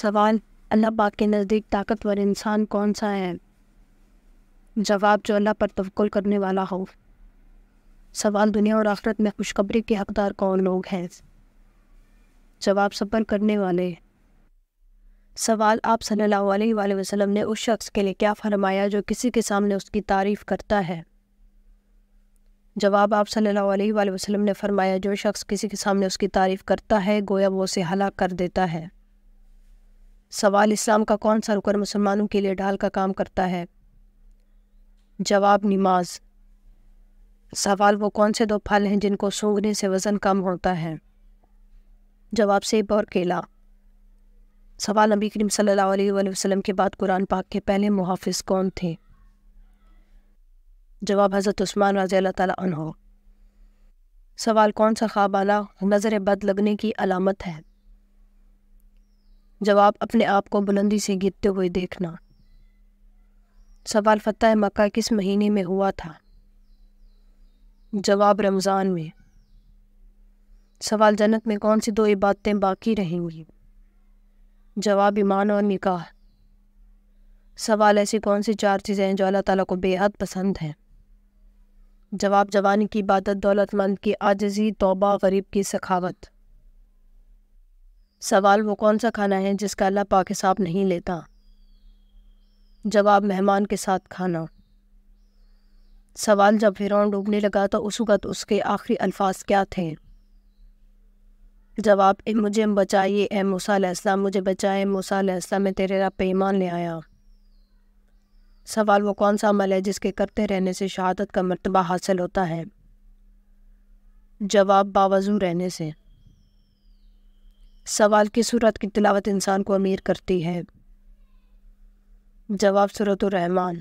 سوال: اللہ پاک کے نزدیک طاقتور انسان کون سا ہے؟ جواب: جو اللہ پر توکل کرنے والا ہو۔ سوال: دنیا اور آخرت میں خوشخبری کے حقدار کون لوگ ہیں؟ جواب: صبر کرنے والے۔ سوال: آپ صلی اللہ علیہ وآلہ وسلم نے اس شخص کے لیے کیا فرمایا جو کسی کے سامنے اس کی تعریف کرتا ہے؟ جواب: آپ صلی اللہ علیہ وآلہ وسلم نے فرمایا جو شخص کسی کے سامنے اس کی تعریف کرتا ہے گویا وہ اسے ہلاک کر دیتا ہے۔ سوال: اسلام کا کون سا رکن مسلمانوں کے لیے ڈھال کا کام کرتا ہے؟ جواب: نماز۔ سوال: وہ کون سے دو پھل ہیں جن کو سونگھنے سے وزن کم ہوتا ہے؟ جواب: سیب اور کیلا۔ سوال: نبی کریم صلی اللہ علیہ وآلہ وسلم کے بعد قرآن پاک کے پہلے محافظ کون تھے؟ جواب: حضرت عثمان رضی اللہ تعالیٰ عنہ۔ سوال: کون سا خواب آنا نظر بد لگنے کی علامت ہے؟ جواب: اپنے آپ کو بلندی سے گرتے ہوئے دیکھنا۔ سوال: فتح مکہ کس مہینے میں ہوا تھا؟ جواب: رمضان میں۔ سوال: جنت میں کون سی دو عبادتیں باقی رہیں گی؟ جواب: ایمان اور نکاح۔ سوال: ایسی کون سی چار چیزیں ہیں جو اللہ تعالیٰ کو بے حد پسند ہیں؟ جواب: جوانی کی عبادت، دولت مند کی عاجزی، توبہ، غریب کی سخاوت۔ سوال: وہ کون سا کھانا ہے جس کا اللہ پاک حساب نہیں لیتا؟ جواب: مہمان کے ساتھ کھانا۔ سوال: جب فرعون ڈوبنے لگا تو اس وقت اس کے آخری الفاظ کیا تھے؟ جواب: مجھے بچائیے اے موسیٰ علیہ السلام، مجھے بچائے موسیٰ علیہ السلام، میں تیرے رب پہ ایمان لے آیا۔ سوال: وہ کون سا عمل ہے جس کے کرتے رہنے سے شہادت کا مرتبہ حاصل ہوتا ہے؟ جواب: باوضو رہنے سے۔ سوال: کس سورت کی تلاوت انسان کو امیر کرتی ہے؟ جواب: سورۃ الرحمن۔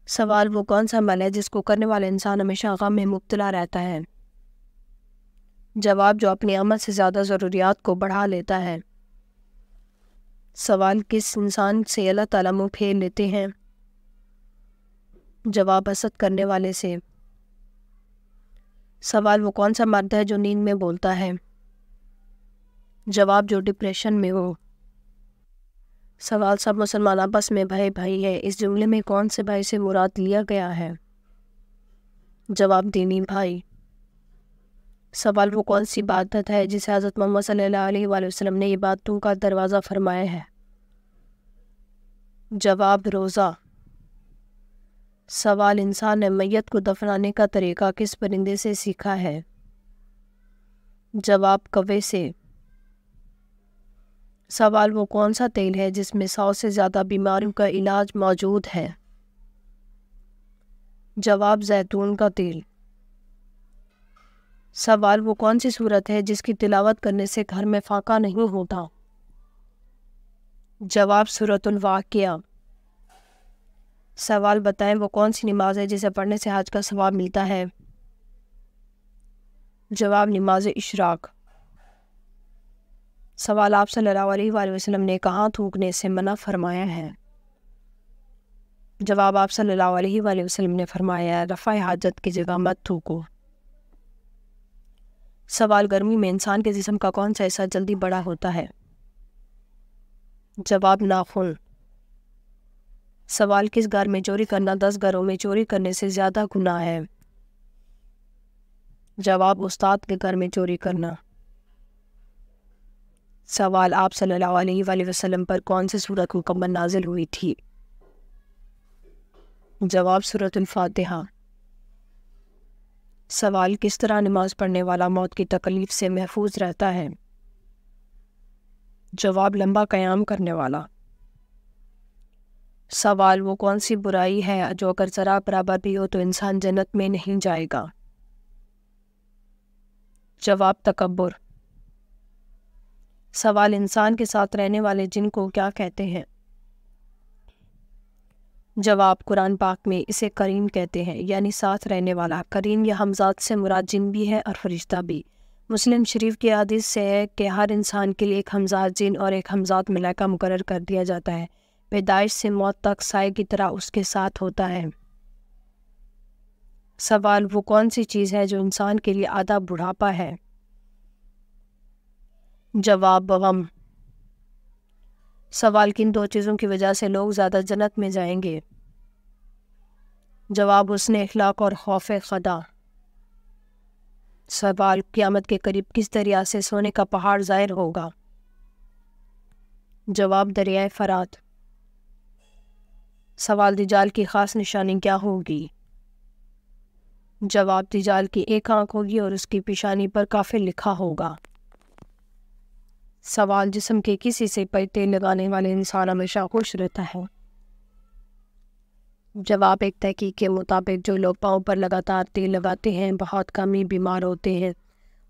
سوال: وہ کون سا عمل ہے جس کو کرنے والا انسان ہمیشہ غم میں مبتلا رہتا ہے؟ جواب: جو اپنی عمل سے زیادہ ضروریات کو بڑھا لیتا ہے۔ سوال: کس انسان سے اللہ تعالیٰ منہ پھیر لیتے ہیں؟ جواب: حسد کرنے والے سے۔ سوال: وہ کون سا مرد ہے جو نیند میں بولتا ہے؟ جواب: جو ڈپریشن میں ہو۔ سوال: سب مسلمان آپس میں بھائی بھائی ہے، اس جملے میں کون سے بھائی سے مراد لیا گیا ہے؟ جواب: دینی بھائی۔ سوال: وہ کون سی عبادت ہے جسے حضرت محمد صلی اللہ علیہ وآلہ وسلم نے عبادتوں کا دروازہ فرمایا ہے؟ جواب: روزہ۔ سوال: انسان نے میت کو دفنانے کا طریقہ کس پرندے سے سیکھا ہے؟ جواب: کوے سے۔ سوال: وہ کون سا تیل ہے جس میں 100 سے زیادہ بیماریوں کا علاج موجود ہے؟ جواب: زیتون کا تیل۔ سوال: وہ کون سی سورت ہے جس کی تلاوت کرنے سے گھر میں فاقہ نہیں ہوتا؟ جواب: سورۃ الواقعہ۔ سوال: بتائیں وہ کون سی نماز ہے جسے پڑھنے سے حج کا ثواب ملتا ہے؟ جواب: نماز اشراق۔ سوال: آپ صلی اللہ علیہ وآلہ وسلم نے کہاں تھوکنے سے منع فرمایا ہے؟ جواب: آپ صلی اللہ علیہ وآلہ وسلم نے فرمایا رفع حاجت کی جگہ مت تھوکو۔ سوال: گرمی میں انسان کے جسم کا کون سا حصہ جلدی بڑا ہوتا ہے؟ جواب: ناخن۔ سوال: کس گھر میں چوری کرنا 10 گھروں میں چوری کرنے سے زیادہ گناہ ہے؟ جواب: استاد کے گھر میں چوری کرنا۔ سوال: آپ صلی اللہ علیہ وآلہ وسلم پر کون سی سورت مکمل نازل ہوئی تھی؟ جواب: سورۃ الفاتحہ۔ سوال: کس طرح نماز پڑھنے والا موت کی تکلیف سے محفوظ رہتا ہے؟ جواب: لمبا قیام کرنے والا۔ سوال: وہ کون سی برائی ہے جو اگر ذرا برابر بھی ہو تو انسان جنت میں نہیں جائے گا؟ جواب: تکبر۔ سوال: انسان کے ساتھ رہنے والے جن کو کیا کہتے ہیں؟ جواب: قرآن پاک میں اسے قرین کہتے ہیں، یعنی ساتھ رہنے والا۔ قرین یا ہمذات سے مراد جن بھی ہے اور فرشتہ بھی۔ مسلم شریف کی حدیث سے ہے کہ ہر انسان کے لیے ایک ہمذات جن اور ایک ہمذات ملائکہ مقرر کر دیا جاتا ہے، پیدائش سے موت تک سائے کی طرح اس کے ساتھ ہوتا ہے۔ سوال: وہ کون سی چیز ہے جو انسان کے لیے آدھا بڑھاپا ہے؟ جواب: غم۔ سوال: کن دو چیزوں کی وجہ سے لوگ زیادہ جنت میں جائیں گے؟ جواب: حسن اخلاق اور خوف خدا۔ سوال: قیامت کے قریب کس دریا سے سونے کا پہاڑ ظاہر ہوگا؟ جواب: دریائے فرات۔ سوال: دجال کی خاص نشانی کیا ہوگی؟ جواب: دجال کی ایک آنکھ ہوگی اور اس کی پیشانی پر کافر لکھا ہوگا۔ سوال: جسم کے کس حصے پر تیل لگانے والے انسان ہمیشہ خوش رہتا ہے؟ جواب: ایک تحقیق کے مطابق جو لوگ پاؤں پر لگاتار تیل لگاتے ہیں بہت کم ہی بیمار ہوتے ہیں،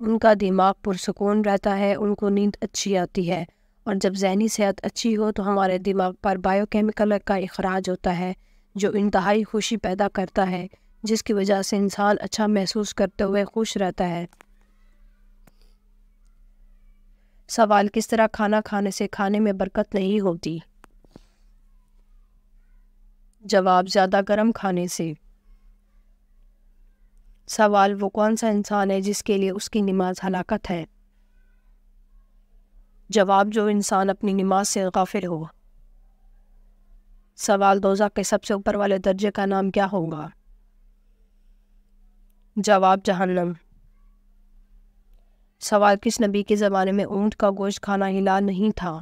ان کا دماغ پرسکون رہتا ہے، ان کو نیند اچھی آتی ہے، اور جب ذہنی صحت اچھی ہو تو ہمارے دماغ پر بائیو کیمیکل کا اخراج ہوتا ہے جو انتہائی خوشی پیدا کرتا ہے، جس کی وجہ سے انسان اچھا محسوس کرتے ہوئے خوش رہتا ہے۔ سوال: کس طرح کھانا کھانے سے کھانے میں برکت نہیں ہوتی؟ جواب: زیادہ گرم کھانے سے۔ سوال: وہ کون سا انسان ہے جس کے لیے اس کی نماز ہلاکت ہے؟ جواب: جو انسان اپنی نماز سے غافل ہو۔ سوال: دوزخ کے سب سے اوپر والے درجے کا نام کیا ہوگا؟ جواب: جہنم۔ سوال: کس نبی کے زمانے میں اونٹ کا گوشت کھانا حلال نہیں تھا؟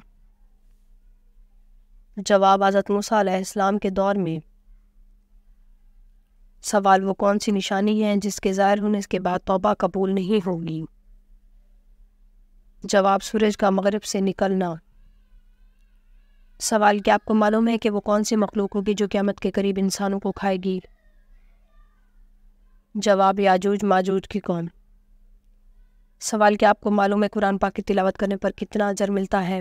جواب: حضرت موسیٰ علیہ السلام کے دور میں۔ سوال: وہ کون سی نشانی ہے جس کے ظاہر ہونے کے بعد توبہ قبول نہیں ہوگی؟ جواب: سورج کا مغرب سے نکلنا۔ سوال: کیا آپ کو معلوم ہے کہ وہ کون سی مخلوق ہوگی جو قیامت کے قریب انسانوں کو کھائے گی؟ جواب: یاجوج ماجوج کی قوم۔ سوال: کیا آپ کو معلوم ہے قرآن پاک کی تلاوت کرنے پر کتنا اجر ملتا ہے؟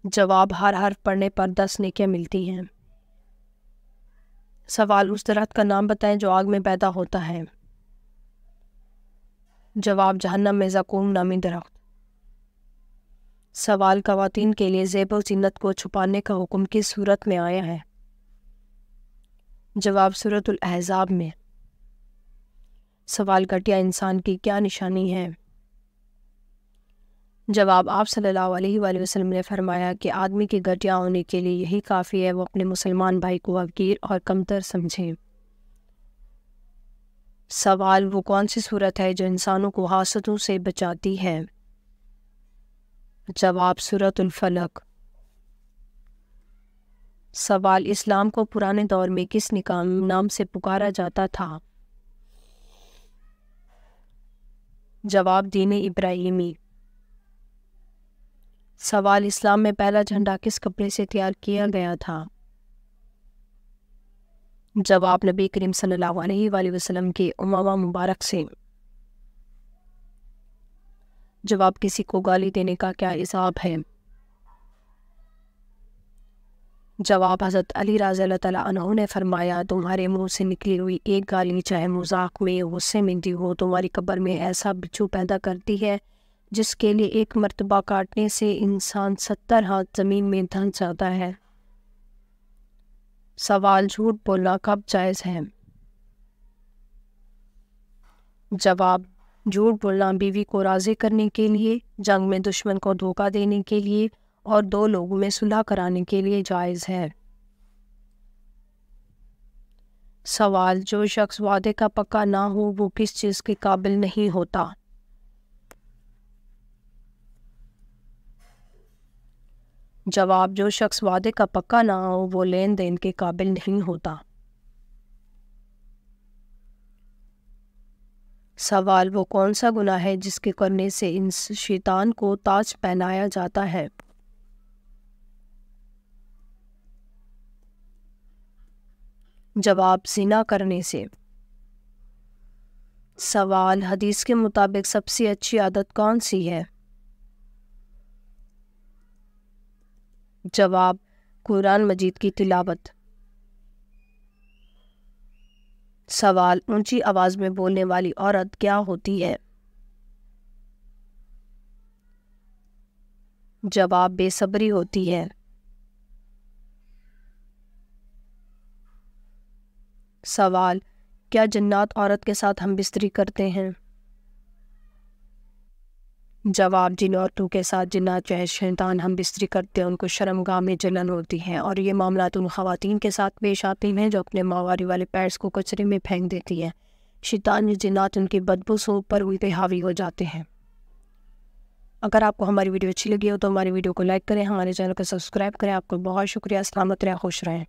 جواب: ہر حرف پڑھنے پر 10 نیکیاں ملتی ہیں۔ سوال: اس درخت کا نام بتائیں جو آگ میں پیدا ہوتا ہے۔ جواب: جہنم میں زقوم نامی درخت۔ سوال: خواتین کے لیے زیب و زینت کو چھپانے کا حکم کس صورت میں آیا ہے؟ جواب: سورۃ الاحزاب میں۔ سوال: گھٹیا انسان کی کیا نشانی ہے؟ جواب: آپ صلی اللہ علیہ وآلہ وسلم نے فرمایا کہ آدمی کے گھٹیا ہونے کے لیے یہی کافی ہے وہ اپنے مسلمان بھائی کو حقیر اور کمتر سمجھے۔ سوال: وہ کون سی صورت ہے جو انسانوں کو حاسدوں سے بچاتی ہے؟ جواب: سورۃ الفلق۔ سوال: اسلام کو پرانے دور میں کس نام سے پکارا جاتا تھا؟ جواب: دین ابراہیمی۔ سوال: اسلام میں پہلا جھنڈا کس کپڑے سے تیار کیا گیا تھا؟ جواب: نبی کریم صلی اللہ علیہ وآلہ وسلم کے امامہ مبارک سے۔ جواب: کسی کو گالی دینے کا کیا حساب ہے؟ جواب: حضرت علی رضی اللہ تعالیٰ عنہ نے فرمایا تمہارے منہ سے نکلی ہوئی ایک گالی چاہے مذاق میں غصے میں دی ہو تمہاری قبر میں ایسا بچھو پیدا کرتی ہے جس کے لیے ایک مرتبہ کاٹنے سے انسان 70 ہاتھ زمین میں دھنس جاتا ہے۔ سوال: جھوٹ بولنا کب جائز ہے؟ جواب: جھوٹ بولنا بیوی کو راضی کرنے کے لیے، جنگ میں دشمن کو دھوکہ دینے کے لیے اور دو لوگوں میں صلح کرانے کے لیے جائز ہے۔ سوال: جو شخص وعدے کا پکا نہ ہو وہ کس چیز کے قابل نہیں ہوتا؟ جواب: جو شخص وعدے کا پکا نہ ہو وہ لین دین کے قابل نہیں ہوتا۔ سوال: وہ کون سا گناہ ہے جس کے کرنے سے شیطان کو تاج پہنایا جاتا ہے؟ جواب: زنا کرنے سے۔ سوال: حدیث کے مطابق سب سے اچھی عادت کون سی ہے؟ جواب: قرآن مجید کی تلاوت۔ سوال: اونچی آواز میں بولنے والی عورت کیا ہوتی ہے؟ جواب: بے صبری ہوتی ہے۔ سوال: کیا جنات عورت کے ساتھ ہم بستری کرتے ہیں؟ جواب: جن عورتوں کے ساتھ جنات چاہے شیطان ہم بستری کرتے ہیں ان کو شرمگاہ میں جلن ہوتی ہے، اور یہ معاملات ان خواتین کے ساتھ پیش آتے ہیں جو اپنے ماہواری والے پیرس کو کچرے میں پھینک دیتی ہیں۔ شیطانی جنات ان کی بدبو سونگھ پر ان پہ حاوی ہو جاتے ہیں۔ اگر آپ کو ہماری ویڈیو اچھی لگی ہو تو ہماری ویڈیو کو لائک کریں، ہمارے چینل کو سبسکرائب کریں۔ آپ کو بہت شکریہ۔ سلامت رہیں، خوش رہیں۔